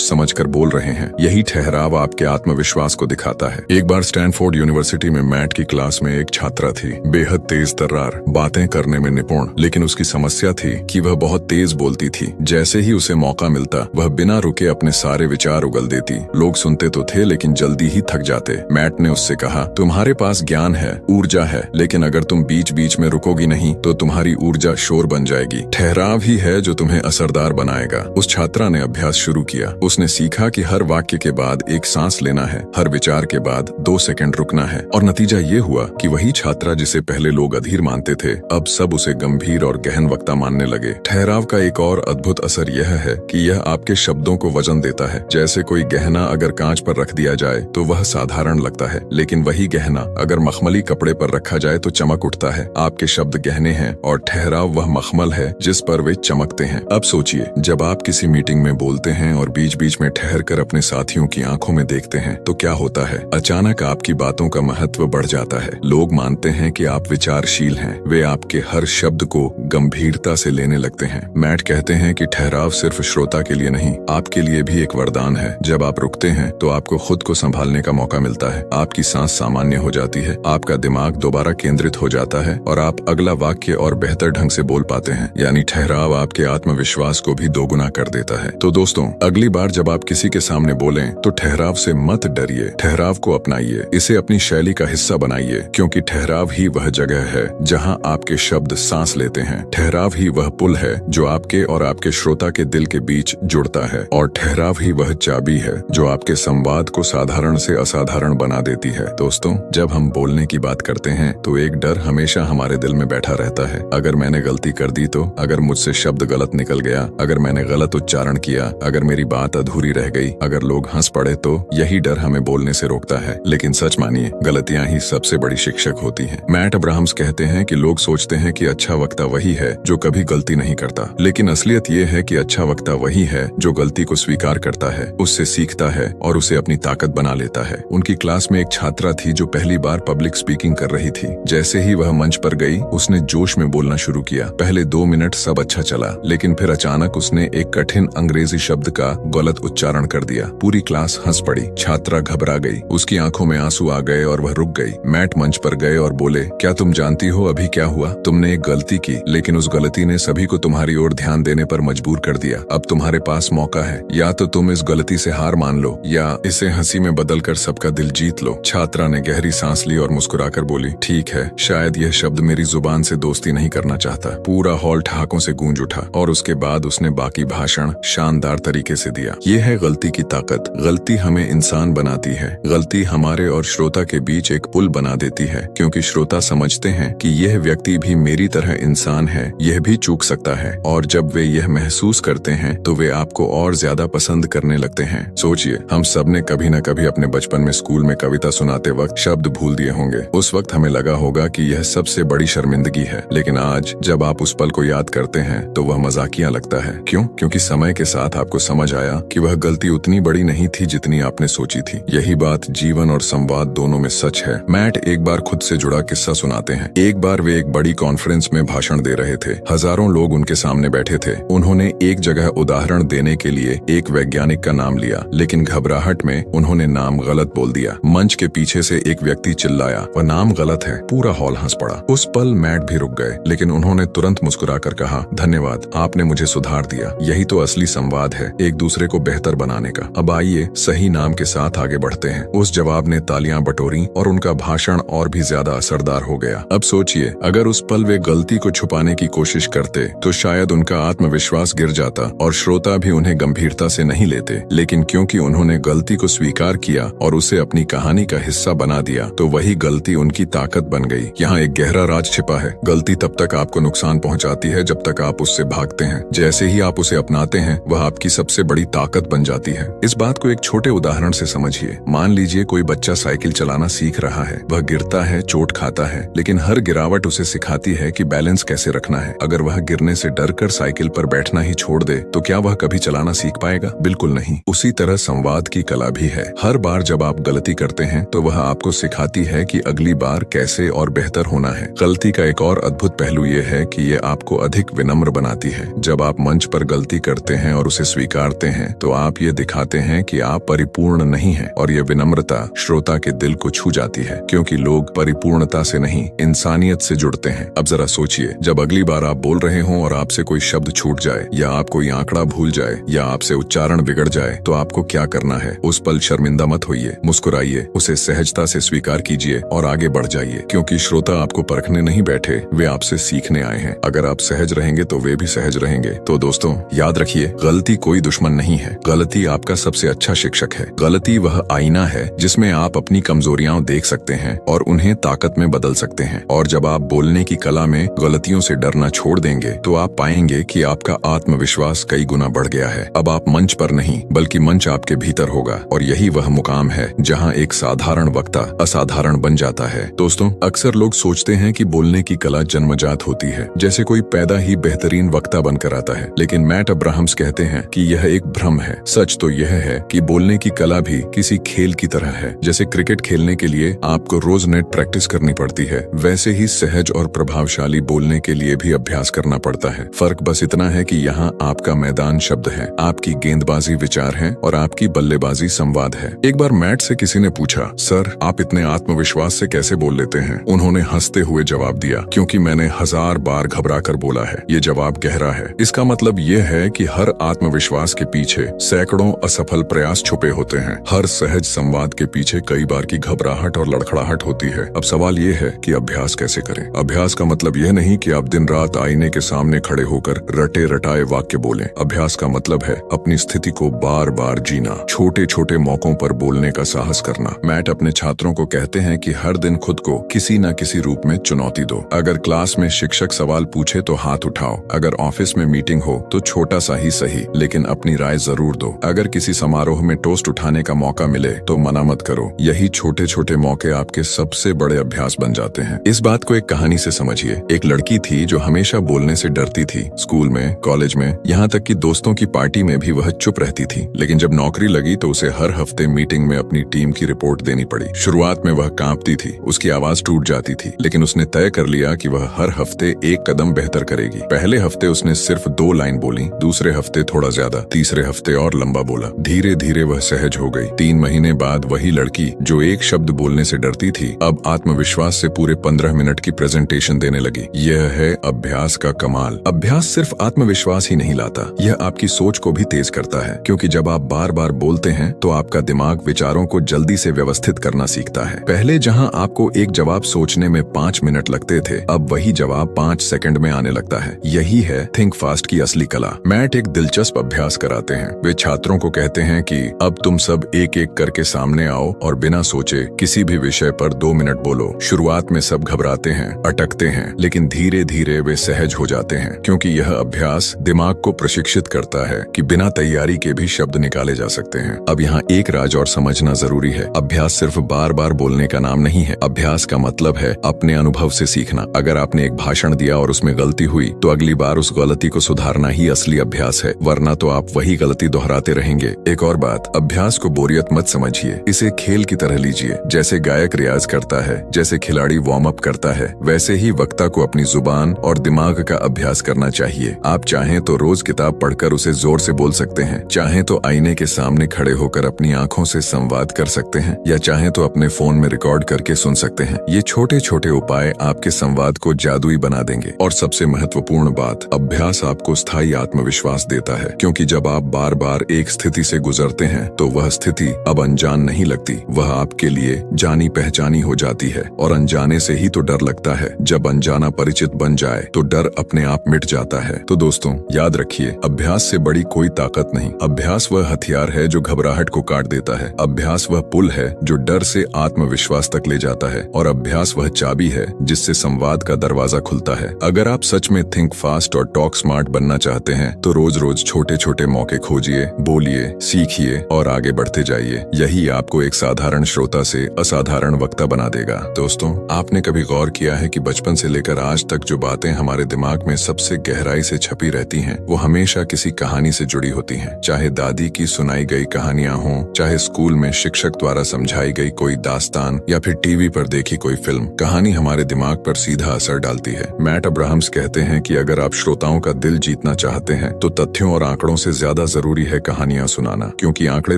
समझकर बोल रहे हैं। यही ठहराव आपके आत्मविश्वास को दिखाता है। एक बार स्टैनफोर्ड यूनिवर्सिटी में मैट की क्लास में एक छात्रा थी, बेहद तेज तर्रार, बातें करने में निपुण, लेकिन उसकी समस्या थी कि वह बहुत तेज बोलती थी। जैसे ही उसे मौका मिलता वह बिना रुके अपने सारे विचार उगल देती। लोग सुनते तो थे लेकिन जल्दी ही थक जाते। मैट ने उससे कहा, तुम्हारे पास ज्ञान है, ऊर्जा है, लेकिन अगर तुम बीच बीच में रुकोगी नहीं तो तुम्हारी ऊर्जा शोर बन जाएगी। ठहराव ही है जो तुम्हें असरदार बनाएगा। उस छात्रा ने अभ्यास शुरू किया। उसने सीखा कि हर वाक्य के बाद एक सांस लेना है, हर विचार के बाद 2 सेकंड रुकना है, और नतीजा ये हुआ कि वही छात्रा जिसे पहले लोग अधीर मानते थे, अब सब उसे गंभीर और गहन वक्ता मानने लगे। ठहराव का एक और अद्भुत असर यह है कि यह आपके शब्दों को वजन देता है। जैसे कोई गहना अगर कांच पर रख दिया जाए तो वह साधारण लगता है, लेकिन वही गहना अगर मखमली कपड़े पर रखा जाए तो चमक उठता है। आपके शब्द गहने हैं और ठहराव वह मखमल है जिस पर वे चमकते हैं। अब सोचिए, जब आप किसी मीटिंग में बोलते हैं और बीच बीच में ठहर कर अपने साथियों की आंखों में देखते हैं तो क्या होता है? अचानक आपकी बातों का महत्व बढ़ जाता है। लोग मानते हैं कि आप विचारशील हैं। वे आपके हर शब्द को गंभीरता से लेने लगते हैं। मैट कहते हैं कि ठहराव सिर्फ श्रोता के लिए नहीं, आपके लिए भी एक वरदान है। जब आप रुकते हैं तो आपको खुद को संभालने का मौका मिलता है। आपकी सांस सामान्य हो जाती है, आपका दिमाग दोबारा केंद्रित हो जाता है और आप अगला वाक्य और बेहतर ढंग से बोल पाते हैं। यानी ठहराव आपके आत्मविश्वास को भी दोगुना कर देता है। तो दोस्तों, अगली बार जब आप किसी के सामने बोलें तो ठहराव से मत डरिए, ठहराव को अपनाइए, इसे अपनी शैली का हिस्सा बनाइए, क्योंकि ठहराव ही वह जगह है जहां आपके शब्द सांस लेते हैं। ठहराव ही वह पुल है जो आपके और आपके श्रोता के दिल के बीच जुड़ता है, और ठहराव ही वह चाबी है जो आपके संवाद को साधारण से असाधारण बना देती है। दोस्तों, जब हम बोलने की बात करते हैं तो एक डर हमेशा हमारे दिल में बैठा रहता है। अगर मैंने गलती कर दी तो, अगर मुझसे शब्द गलत निकल गया, अगर मैंने गलत उच्चारण किया, अगर मेरी बात अधूरी रह गई, अगर लोग हंस पड़े, तो यही डर हमें बोलने से रोकता है। लेकिन सच मानिए, गलतियां ही सबसे बड़ी शिक्षक होती हैं। मैट अब्राहम्स कहते हैं कि लोग सोचते हैं कि अच्छा वक्ता वही है जो कभी गलती नहीं करता, लेकिन असलियत ये है कि अच्छा वक्ता वही है जो गलती को स्वीकार करता है, उससे सीखता है और उसे अपनी ताकत बना लेता है। उनकी क्लास में एक छात्रा थी जो पहली बार पब्लिक स्पीकिंग कर रही थी। जैसे ही वह मंच पर गई, उसने जोश में बोलना शुरू किया। पहले 2 मिनट सब अच्छा चला, लेकिन फिर अचानक उसने एक कठिन अंग्रेजी शब्द का गलत उच्चारण कर दिया। पूरी क्लास हंस पड़ी। छात्रा घबरा गई, उसकी आंखों में आंसू आ गए और वह रुक गई। मैट मंच पर गए और बोले, क्या तुम जानती हो अभी क्या हुआ? तुमने एक गलती की, लेकिन उस गलती ने सभी को तुम्हारी ओर ध्यान देने पर मजबूर कर दिया। अब तुम्हारे पास मौका है, या तो तुम इस गलती से हार मान लो या इसे हंसी में बदलकर सबका दिल जीत लो। छात्रा ने गहरी सांस ली और मुस्कुराकर बोली, ठीक है, शायद यह शब्द मेरी जुबान से दोस्ती नहीं करना चाहता। पूरा हॉल ठहाकों से गूंज उठा और उसके बाद उसने बाकी भाषण शानदार तरीके से दिया। यह है गलती की ताकत। गलती हमें इंसान बनाती है। गलती हमारे और श्रोता के बीच एक पुल बना देती है, क्योंकि श्रोता समझते हैं कि यह व्यक्ति भी मेरी तरह इंसान है, यह भी चूक सकता है, और जब वे यह महसूस करते हैं तो वे आपको और ज्यादा पसंद करने लगते हैं। सोचिए, हम सब ने कभी न कभी अपने बचपन में स्कूल में कविता सुनाते वक्त शब्द भूल दिए होंगे। उस वक्त हमें लगा होगा कि यह सबसे बड़ी शर्मिंदगी है, लेकिन आज जब आप उस पल को याद करते हैं तो वह मजाकिया लगता है। क्यों? क्योंकि समय के साथ आपको समझ आया कि वह गलती उतनी बड़ी नहीं थी जितनी आपने सोची थी। यही बात जीवन और संवाद दोनों में सच है। मैट एक बार खुद से जुड़ा किस्सा सुनाते हैं। एक बार वे एक बड़ी कॉन्फ्रेंस में भाषण दे रहे थे। हजारों लोग उनके सामने बैठे थे। उन्होंने एक जगह उदाहरण देने के लिए एक वैज्ञानिक का नाम लिया, लेकिन घबराहट में उन्होंने नाम गलत बोल दिया। मंच के पीछे से एक व्यक्ति चिल्लाया, वह नाम गलत है। पूरा हॉल हंस पड़ा। उस पल मैट भी रुक गए, लेकिन उन्होंने तुरंत मुस्कुराकर कहा, धन्यवाद, आपने मुझे सुधार दिया। यही तो असली संवाद है, एक दूसरे को बेहतर बनाने का। अब आइए सही नाम के साथ आगे बढ़ते हैं। उस जवाब ने तालियां बटोरी और उनका भाषण और भी ज्यादा असरदार हो गया। अब सोचिए, अगर उस पल वे गलती को छुपाने की कोशिश करते तो शायद उनका आत्मविश्वास गिर जाता और श्रोता भी उन्हें गंभीरता से नहीं लेते। लेकिन क्योंकि उन्होंने गलती को स्वीकार किया और उसे अपनी कहानी का हिस्सा बना दिया, तो वही गलती उनकी ताकत बन गई। यहाँ एक गहरा राज छिपा है। गलती तब तक आपको नुकसान पहुंचाती है जब तक आप उससे भागते हैं। जैसे ही आप उसे अपनाते हैं, वह आपकी सबसे बड़ी ताकत बन जाती है। इस बात को एक छोटे उदाहरण से समझिए। मान लीजिए कोई बच्चा साइकिल चलाना सीख रहा है। वह गिरता है, चोट खाता है, लेकिन हर गिरावट उसे सिखाती है कि बैलेंस कैसे रखना है। अगर वह गिरने से डरकर साइकिल पर बैठना ही छोड़ दे तो क्या वह कभी चलाना सीख पाएगा? बिल्कुल नहीं। उसी तरह संवाद की कला भी है। हर बार जब आप गलती करते हैं तो वह आपको सिखाती है कि अगली बार कैसे और बेहतर होना है। गलती का एक और अद्भुत पहलू ये है कि ये आपको आपको अधिक विनम्र बनाती है। जब आप मंच पर गलती करते हैं और उसे स्वीकारते हैं तो आप ये दिखाते हैं कि आप परिपूर्ण नहीं हैं, और ये विनम्रता श्रोता के दिल को छू जाती है, क्योंकि लोग परिपूर्णता से नहीं इंसानियत से जुड़ते हैं। अब जरा सोचिए, जब अगली बार आप बोल रहे हों और आपसे कोई शब्द छूट जाए या आप कोई आंकड़ा भूल जाए या आपसे उच्चारण बिगड़ जाए तो आपको क्या करना है? उस पल शर्मिंदा मत होइए, मुस्कुराइए, उसे सहजता से स्वीकार कीजिए और आगे बढ़ जाइए, क्योंकि श्रोता आपको परखने नहीं बैठे, वे आपसे सीखने आए हैं। अगर आप सहज रहेंगे तो वे भी सहज रहेंगे। तो दोस्तों याद रखिए, गलती कोई दुश्मन नहीं है, गलती आपका सबसे अच्छा शिक्षक है। गलती वह आईना है जिसमें आप अपनी कमजोरियां देख सकते हैं और उन्हें ताकत में बदल सकते हैं। और जब आप बोलने की कला में गलतियों से डरना छोड़ देंगे तो आप पाएंगे कि आपका आत्मविश्वास कई गुना बढ़ गया है। अब आप मंच पर नहीं बल्कि मंच आपके भीतर होगा, और यही वह मुकाम है जहां एक साधारण वक्ता असाधारण बन जाता है। दोस्तों अक्सर लोग सोचते हैं कि बोलने की कला जन्मजात होती है, जैसे कोई पैदा ही बेहतरीन वक्ता बनकर आता है, लेकिन मैट अब्राहम्स कहते हैं कि यह एक भ्रम है। सच तो यह है कि बोलने की कला भी किसी खेल की तरह है। जैसे क्रिकेट खेलने के लिए आपको रोज नेट प्रैक्टिस करनी पड़ती है, वैसे ही सहज और प्रभावशाली बोलने के लिए भी अभ्यास करना पड़ता है। फर्क बस इतना है कि यहाँ आपका मैदान शब्द है, आपकी गेंदबाजी विचार है और आपकी बल्लेबाजी संवाद है। एक बार मैट से किसी ने पूछा, सर आप इतने आत्मविश्वास से कैसे बोल लेते हैं? उन्होंने हंसते हुए जवाब दिया, क्योंकि मैंने 1000 बार घबरा कर बोला है। ये जवाब गहरा है। इसका मतलब ये है कि हर आत्मविश्वास के पीछे सैकड़ों असफल प्रयास छुपे होते हैं। हर सहज संवाद के पीछे कई बार की घबराहट और लड़खड़ाहट होती है। अब सवाल ये है कि अभ्यास कैसे करें? अभ्यास का मतलब यह नहीं कि आप दिन रात आईने के सामने खड़े होकर रटे रटाए वाक्य बोलें। अभ्यास का मतलब है अपनी स्थिति को बार बार जीना, छोटे छोटे मौकों पर बोलने का साहस करना। मैट अपने छात्रों को कहते हैं कि हर दिन खुद को किसी न किसी रूप में चुनौती दो। अगर क्लास में शिक्षक सवाल पूछे तो हाथ उठाओ। अगर ऑफिस में मीटिंग हो तो छोटा सा ही सही लेकिन अपनी राय जरूर दो। अगर किसी समारोह में टोस्ट उठाने का मौका मिले तो मना मत करो। यही छोटे छोटे मौके आपके सबसे बड़े अभ्यास बन जाते हैं। इस बात को एक कहानी से समझिए। एक लड़की थी जो हमेशा बोलने से डरती थी। स्कूल में, कॉलेज में, यहाँ तक कि दोस्तों की पार्टी में भी वह चुप रहती थी। लेकिन जब नौकरी लगी तो उसे हर हफ्ते मीटिंग में अपनी टीम की रिपोर्ट देनी पड़ी। शुरुआत में वह कांपती थी, उसकी आवाज टूट जाती थी, लेकिन उसने तय कर लिया कि वह हर हफ्ते एक कदम बेहतर करेगी। पहले हफ्ते उसने सिर्फ 2 लाइन बोली, दूसरे हफ्ते थोड़ा ज्यादा, तीसरे हफ्ते और लंबा बोला। धीरे धीरे वह सहज हो गई। 3 महीने बाद वही लड़की जो एक शब्द बोलने से डरती थी अब आत्मविश्वास से पूरे 15 मिनट की प्रेजेंटेशन देने लगी। यह है अभ्यास का कमाल। अभ्यास सिर्फ आत्मविश्वास ही नहीं लाता, यह आपकी सोच को भी तेज करता है, क्योंकि जब आप बार बार बोलते हैं तो आपका दिमाग विचारों को जल्दी से व्यवस्थित करना सीखता है। पहले जहां आपको एक जवाब सोचने में 5 मिनट लगते थे, अब वही जवाब 5 सेकंड में आने लगता है। यही है थिंक फास्ट की असली कला। मैट एक दिलचस्प अभ्यास कराते हैं। वे छात्रों को कहते हैं कि अब तुम सब एक एक करके सामने आओ और बिना सोचे किसी भी विषय पर 2 मिनट बोलो। शुरुआत में सब घबराते हैं, अटकते हैं, लेकिन धीरे धीरे वे सहज हो जाते हैं, क्योंकि यह अभ्यास दिमाग को प्रशिक्षित करता है कि बिना तैयारी के भी शब्द निकाले जा सकते हैं। अब यहाँ एक राज और समझना जरूरी है। अभ्यास सिर्फ बार बार बोलने का नाम नहीं है। अभ्यास का मतलब है अपने अनुभव से सीखना। अगर आपने एक भाषण दिया और उसमें गलती हुई तो अगली बार उस गलती को सुधारना ही असली अभ्यास है, वरना तो आप वही गलती दोहराते रहेंगे। एक और बात, अभ्यास को बोरियत मत समझिए, इसे खेल की तरह लीजिए। जैसे गायक रियाज करता है, जैसे खिलाड़ी वार्म अप करता है, वैसे ही वक्ता को अपनी जुबान और दिमाग का अभ्यास करना चाहिए। आप चाहें तो रोज किताब पढ़कर उसे जोर से बोल सकते हैं, चाहें तो आईने के सामने खड़े होकर अपनी आंखों से संवाद कर सकते हैं, या चाहें तो अपने फोन में रिकॉर्ड करके सुन सकते हैं। ये छोटे छोटे उपाय आपके संवाद को जादुई बना देंगे। और सबसे महत्वपूर्ण बात, अभ्यास आपको स्थायी आत्मविश्वास देता है, क्योंकि जब आप बार बार एक स्थिति से गुजरते हैं तो वह स्थिति अब अनजान नहीं लगती, वह आपके लिए जानी पहचानी हो जाती है। और अनजाने से ही तो डर लगता है, जब अनजाना परिचित बन जाए तो डर अपने आप मिट जाता है। तो दोस्तों याद रखिए, अभ्यास से बड़ी कोई ताकत नहीं। अभ्यास वह हथियार है जो घबराहट को काट देता है। अभ्यास वह पुल है जो डर से आत्मविश्वास तक ले जाता है। और अभ्यास वह चाबी है जिससे संवाद का दरवाजा खुलता है। अगर आप सच में थिंक फास्ट और टॉक स्मार्ट बनना चाहते हैं तो रोज रोज छोटे छोटे मौके खोजिए, बोलिए, सीखिए और आगे बढ़ते जाइए। यही आपको एक साधारण श्रोता से असाधारण वक्ता बना देगा। दोस्तों, आपने कभी गौर किया है कि बचपन से लेकर आज तक जो बातें हमारे दिमाग में सबसे गहराई से छपी रहती हैं, वो हमेशा किसी कहानी से जुड़ी होती हैं। चाहे दादी की सुनाई गई कहानियां हों, चाहे स्कूल में शिक्षक द्वारा समझाई गई कोई दास्तान, या फिर टीवी पर देखी कोई फिल्म, कहानी हमारे दिमाग पर सीधा असर डालती है। मैट अब्राहम्स कहते कहते हैं कि अगर आप श्रोताओं का दिल जीतना चाहते हैं तो तथ्यों और आंकड़ों से ज्यादा जरूरी है कहानियां सुनाना, क्योंकि आंकड़े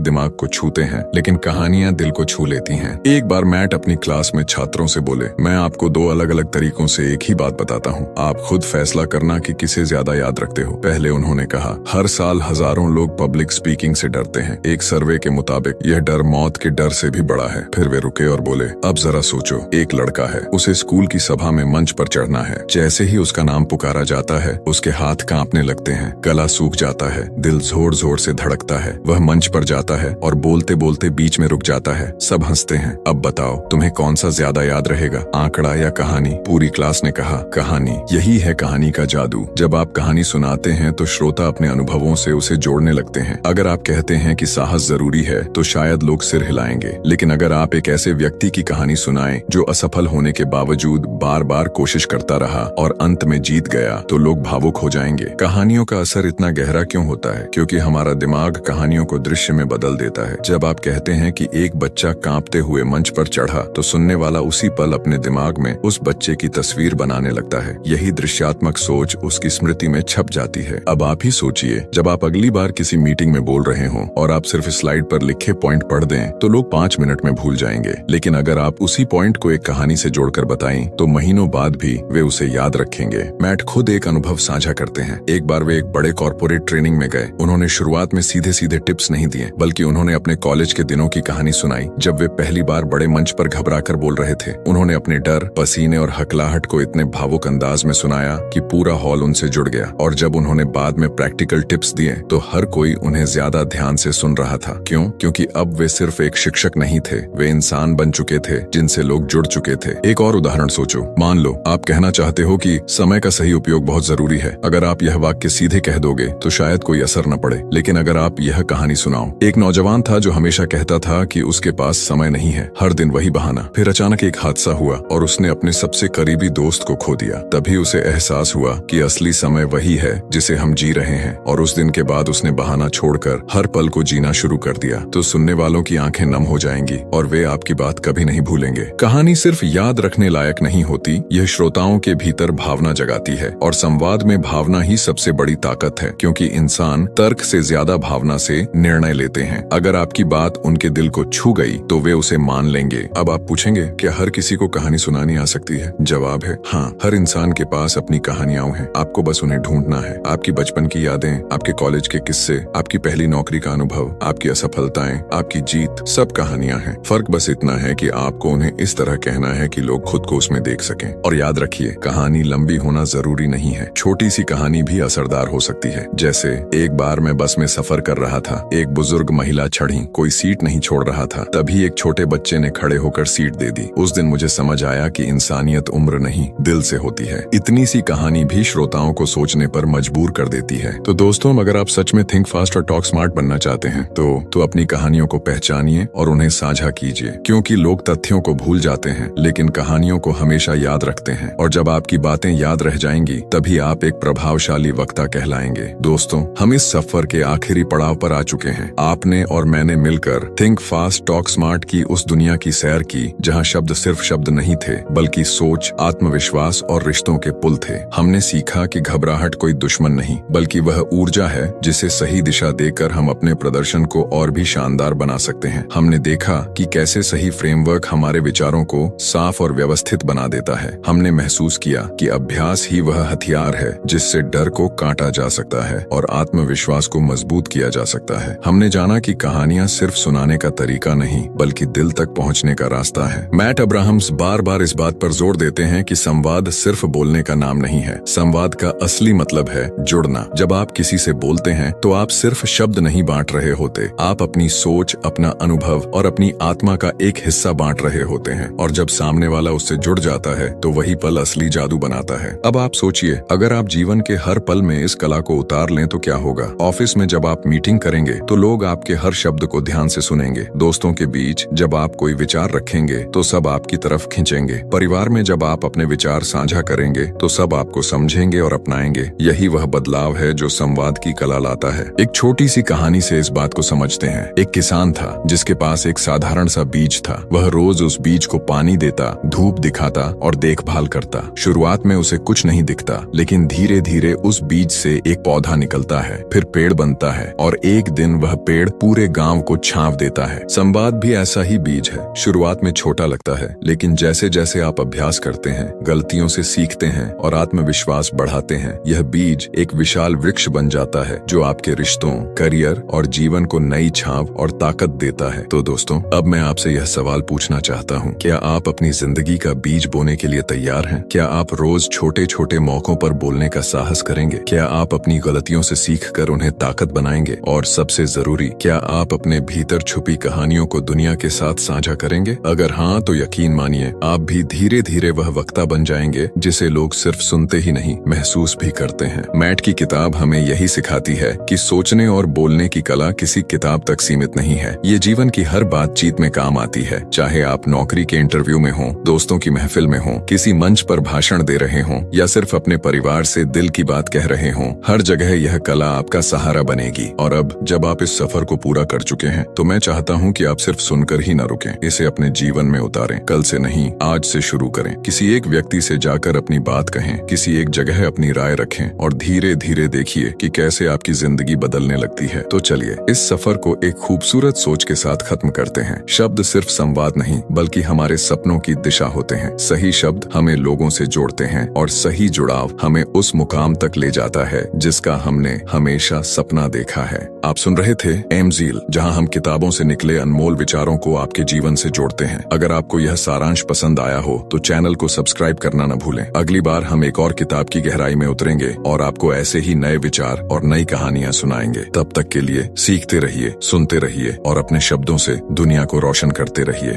दिमाग को छूते हैं लेकिन कहानियां दिल को छू लेती हैं। एक बार मैट अपनी क्लास में छात्रों से बोले, मैं आपको 2 अलग अलग तरीकों से एक ही बात बताता हूँ, आप खुद फैसला करना कि किसे ज्यादा याद रखते हो। पहले उन्होंने कहा, हर साल हजारों लोग पब्लिक स्पीकिंग से डरते हैं। एक सर्वे के मुताबिक यह डर मौत के डर से भी बड़ा है। फिर वे रुके और बोले, अब जरा सोचो, एक लड़का है, उसे स्कूल की सभा में मंच पर चढ़ना है। जैसे ही उसका नाम पुकारा जाता है उसके हाथ कांपने लगते हैं, गला सूख जाता है, दिल जोर जोर से धड़कता है। वह मंच पर जाता है और बोलते बोलते बीच में रुक जाता है। सब हंसते हैं। अब बताओ तुम्हें कौन सा ज्यादा याद रहेगा, आंकड़ा या कहानी? पूरी क्लास ने कहा, कहानी। यही है कहानी का जादू। जब आप कहानी सुनाते हैं तो श्रोता अपने अनुभवों से उसे जोड़ने लगते हैं। अगर आप कहते हैं कि साहस जरूरी है तो शायद लोग सिर हिलाएंगे, लेकिन अगर आप एक ऐसे व्यक्ति की कहानी सुनाएं जो असफल होने के बावजूद बार बार कोशिश करता रहा और अंत में जीत गया, तो लोग भावुक हो जाएंगे। कहानियों का असर इतना गहरा क्यों होता है? क्योंकि हमारा दिमाग कहानियों को दृश्य में बदल देता है। जब आप कहते हैं कि एक बच्चा कांपते हुए मंच पर चढ़ा, तो सुनने वाला उसी पल अपने दिमाग में उस बच्चे की तस्वीर बनाने लगता है। यही दृश्यात्मक सोच उसकी स्मृति में छप जाती है। अब आप ही सोचिए, जब आप अगली बार किसी मीटिंग में बोल रहे हो और आप सिर्फ स्लाइड पर लिखे पॉइंट पढ़ दें तो लोग 5 मिनट में भूल जाएंगे, लेकिन अगर आप उसी पॉइंट को एक कहानी से जोड़कर बताएं तो महीनों बाद भी वे उसे याद रखेंगे। मैट खुद एक अनुभव साझा करते हैं। एक बार वे एक बड़े कॉर्पोरेट ट्रेनिंग में गए। उन्होंने शुरुआत में सीधे सीधे टिप्स नहीं दिए, बल्कि उन्होंने अपने कॉलेज के दिनों की कहानी सुनाई, जब वे पहली बार बड़े मंच पर घबराकर बोल रहे थे। उन्होंने अपने डर, पसीने और हकलाहट को इतने भावुक अंदाज में सुनाया कि पूरा हॉल उनसे जुड़ गया। और जब उन्होंने बाद में प्रैक्टिकल टिप्स दिए तो हर कोई उन्हें ज्यादा ध्यान से सुन रहा था। क्यों? क्योंकि अब वे सिर्फ एक शिक्षक नहीं थे, वे इंसान बन चुके थे जिनसे लोग जुड़ चुके थे। एक और उदाहरण सोचो। मान लो आप कहना चाहते हो कि समय का सही उपयोग बहुत जरूरी है। अगर आप यह वाक्य सीधे कह दोगे तो शायद कोई असर न पड़े, लेकिन अगर आप यह कहानी सुनाओ। एक नौजवान था जो हमेशा कहता था कि उसके पास समय नहीं है, हर दिन वही बहाना। फिर अचानक एक हादसा हुआ और उसने अपने सबसे करीबी दोस्त को खो दिया। तभी उसे एहसास हुआ कि असली समय वही है जिसे हम जी रहे हैं। और उस दिन के बाद उसने बहाना छोड़कर हर पल को जीना शुरू कर दिया। तो सुनने वालों की आंखें नम हो जाएंगी और वे आपकी बात कभी नहीं भूलेंगे। कहानी सिर्फ याद रखने लायक नहीं होती, यह श्रोताओं के भीतर भावना जगाती है। और संवाद में भावना ही सबसे बड़ी ताकत है, क्योंकि इंसान तर्क से ज्यादा भावना से निर्णय लेते हैं। अगर आपकी बात उनके दिल को छू गई तो वे उसे मान लेंगे। अब आप पूछेंगे, क्या हर किसी को कहानी सुनानी आ सकती है? जवाब है हाँ, हर इंसान के पास अपनी कहानियां हैं। आपको बस उन्हें ढूंढना है। आपकी बचपन की यादें, आपके कॉलेज के किस्से, आपकी पहली नौकरी का अनुभव, आपकी असफलताएं, आपकी जीत, सब कहानियां हैं। फर्क बस इतना है कि आपको उन्हें इस तरह कहना है कि लोग खुद को उसमें देख सकें। और याद रखिए, कहानी लंबी होना जरूरी नहीं है। छोटी सी कहानी भी असरदार हो सकती है। जैसे एक बार मैं बस में सफर कर रहा था, एक बुजुर्ग महिला चढ़ी, कोई सीट नहीं छोड़ रहा था। तभी एक छोटे बच्चे ने खड़े होकर सीट दे दी। उस दिन मुझे समझ आया कि इंसानियत उम्र नहीं, दिल से होती है। इतनी सी कहानी भी श्रोताओं को सोचने पर मजबूर कर देती है। तो दोस्तों, अगर आप सच में थिंक फास्ट और टॉक स्मार्ट बनना चाहते हैं तो अपनी कहानियों को पहचानिए और उन्हें साझा कीजिए, क्योंकि लोग तथ्यों को भूल जाते हैं लेकिन कहानियों को हमेशा याद रखते हैं। और जब आपकी बातें याद रह जाएंगी तभी आप एक प्रभावशाली वक्ता कहलाएंगे। दोस्तों, हम इस सफर के आखिरी पड़ाव पर आ चुके हैं। आपने और मैंने मिलकर थिंक फास्ट टॉक स्मार्ट की उस दुनिया की सैर की जहां शब्द सिर्फ शब्द नहीं थे, बल्कि सोच, आत्मविश्वास और रिश्तों के पुल थे। हमने सीखा कि घबराहट कोई दुश्मन नहीं, बल्कि वह ऊर्जा है जिसे सही दिशा देकर हम अपने प्रदर्शन को और भी शानदार बना सकते हैं। हमने देखा कि कैसे सही फ्रेमवर्क हमारे विचारों को साफ और व्यवस्थित बना देता है। हमने महसूस किया कि अभ्यास ही वह हथियार है जिससे डर को काटा जा सकता है और आत्मविश्वास को मजबूत किया जा सकता है। हमने जाना कि कहानियां सिर्फ सुनाने का तरीका नहीं, बल्कि दिल तक पहुंचने का रास्ता है। मैट अब्राहम्स बार बार इस बात पर जोर देते हैं कि संवाद सिर्फ बोलने का नाम नहीं है। संवाद का असली मतलब है जुड़ना। जब आप किसी से बोलते हैं तो आप सिर्फ शब्द नहीं बांट रहे होते, आप अपनी सोच, अपना अनुभव और अपनी आत्मा का एक हिस्सा बांट रहे होते हैं। और जब सामने वाला उससे जुड़ जाता है तो वही पल असली जादू बनाता है। अब आप सोचिए, अगर आप जीवन के हर पल में इस कला को उतार लें तो क्या होगा? ऑफिस में जब आप मीटिंग करेंगे तो लोग आपके हर शब्द को ध्यान से सुनेंगे। दोस्तों के बीच जब आप कोई विचार रखेंगे तो सब आपकी तरफ खींचेंगे। परिवार में जब आप अपने विचार साझा करेंगे तो सब आपको समझेंगे और अपनाएंगे। यही वह बदलाव है जो संवाद की कला लाता है। एक छोटी सी कहानी से इस बात को समझते हैं। एक किसान था जिसके पास एक साधारण सा बीज था। वह रोज उस बीज को पानी देता, धूप दिखाता और देखभाल करता। शुरुआत में उसे कुछ कुछ नहीं दिखता, लेकिन धीरे धीरे उस बीज से एक पौधा निकलता है, फिर पेड़ बनता है और एक दिन वह पेड़ पूरे गांव को छांव देता है। संवाद भी ऐसा ही बीज है। शुरुआत में छोटा लगता है, लेकिन जैसे जैसे आप अभ्यास करते हैं, गलतियों से सीखते हैं और आत्मविश्वास बढ़ाते हैं, यह बीज एक विशाल वृक्ष बन जाता है जो आपके रिश्तों, करियर और जीवन को नई छांव और ताकत देता है। तो दोस्तों, अब मैं आपसे यह सवाल पूछना चाहता हूँ, क्या आप अपनी जिंदगी का बीज बोने के लिए तैयार हैं? क्या आप रोज छोटे छोटे मौकों पर बोलने का साहस करेंगे? क्या आप अपनी गलतियों से सीखकर उन्हें ताकत बनाएंगे? और सबसे जरूरी, क्या आप अपने भीतर छुपी कहानियों को दुनिया के साथ साझा करेंगे? अगर हाँ, तो यकीन मानिए, आप भी धीरे धीरे वह वक्ता बन जाएंगे जिसे लोग सिर्फ सुनते ही नहीं, महसूस भी करते हैं। मैट की किताब हमें यही सिखाती है कि सोचने और बोलने की कला किसी किताब तक सीमित नहीं है। ये जीवन की हर बातचीत में काम आती है, चाहे आप नौकरी के इंटरव्यू में हो, दोस्तों की महफिल में हो, किसी मंच पर भाषण दे रहे हो या सिर्फ अपने परिवार से दिल की बात कह रहे हो। हर जगह यह कला आपका सहारा बनेगी। और अब जब आप इस सफर को पूरा कर चुके हैं, तो मैं चाहता हूँ कि आप सिर्फ सुनकर ही न रुकें, इसे अपने जीवन में उतारें। कल से नहीं, आज से शुरू करें। किसी एक व्यक्ति से जाकर अपनी बात कहें, किसी एक जगह अपनी राय रखें और धीरे धीरे देखिए कि कैसे आपकी जिंदगी बदलने लगती है। तो चलिए इस सफर को एक खूबसूरत सोच के साथ खत्म करते हैं। शब्द सिर्फ संवाद नहीं, बल्कि हमारे सपनों की दिशा होते हैं। सही शब्द हमें लोगों से जोड़ते हैं और सही जुड़ाव हमें उस मुकाम तक ले जाता है जिसका हमने हमेशा सपना देखा है। आप सुन रहे थे एमजील, जहां हम किताबों से निकले अनमोल विचारों को आपके जीवन से जोड़ते हैं। अगर आपको यह सारांश पसंद आया हो तो चैनल को सब्सक्राइब करना न भूलें। अगली बार हम एक और किताब की गहराई में उतरेंगे और आपको ऐसे ही नए विचार और नई कहानियां सुनाएंगे। तब तक के लिए सीखते रहिए, सुनते रहिए और अपने शब्दों से दुनिया को रोशन करते रहिए।